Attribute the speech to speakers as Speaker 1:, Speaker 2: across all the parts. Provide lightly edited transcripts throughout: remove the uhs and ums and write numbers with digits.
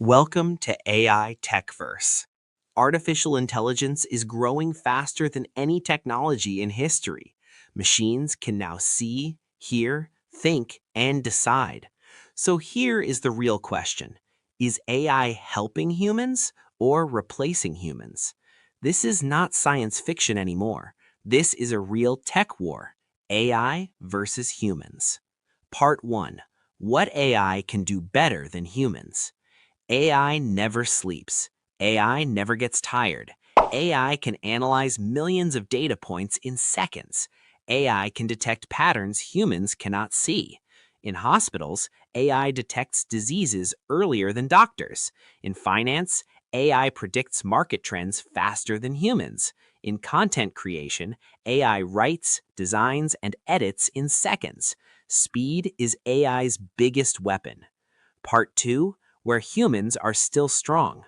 Speaker 1: Welcome to AI Techverse. Artificial intelligence is growing faster than any technology in history. Machines can now see, hear, think, and decide. So here is the real question. Is AI helping humans or replacing humans? This is not science fiction anymore. This is a real tech war. AI versus humans. Part 1. What AI can do better than humans? AI never sleeps. AI never gets tired. AI can analyze millions of data points in seconds. AI can detect patterns humans cannot see. In hospitals, AI detects diseases earlier than doctors. In finance, AI predicts market trends faster than humans. In content creation, AI writes, designs, and edits in seconds. Speed is AI's biggest weapon. Part 2, where humans are still strong.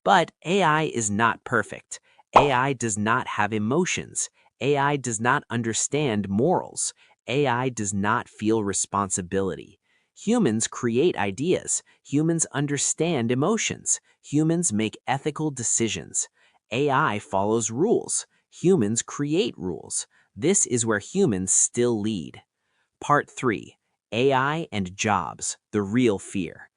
Speaker 1: But AI is not perfect. AI does not have emotions. AI does not understand morals. AI does not feel responsibility. Humans create ideas. Humans understand emotions. Humans make ethical decisions. AI follows rules. Humans create rules. This is where humans still lead. Part 3, AI and Jobs, the Real Fear.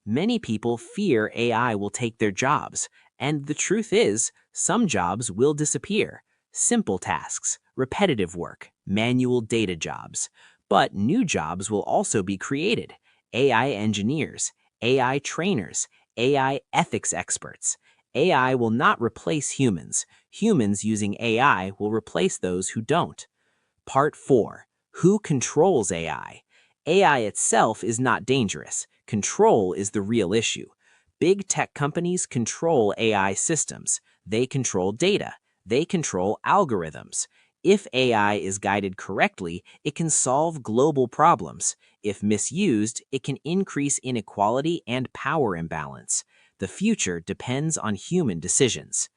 Speaker 1: Many people fear AI will take their jobs, and the truth is, some jobs will disappear. Simple tasks, repetitive work, manual data jobs. But new jobs will also be created. AI engineers, AI trainers, AI ethics experts. AI will not replace humans. Humans using AI will replace those who don't. Part 4. Who controls AI? AI itself is not dangerous. Control is the real issue. Big tech companies control AI systems. They control data. They control algorithms. If AI is guided correctly, it can solve global problems. If misused, it can increase inequality and power imbalance. The future depends on human decisions.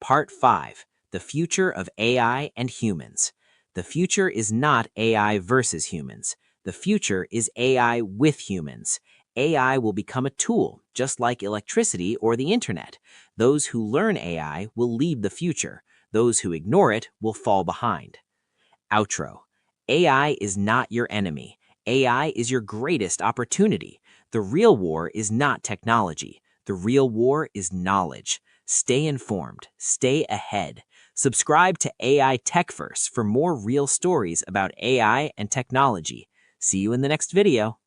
Speaker 1: Part 5. The Future of AI and Humans. The future is not AI versus humans. The future is AI with humans. AI will become a tool, just like electricity or the internet. Those who learn AI will lead the future. Those who ignore it will fall behind. Outro. AI is not your enemy. AI is your greatest opportunity. The real war is not technology. The real war is knowledge. Stay informed. Stay ahead. Subscribe to AI Techverse for more real stories about AI and technology. See you in the next video.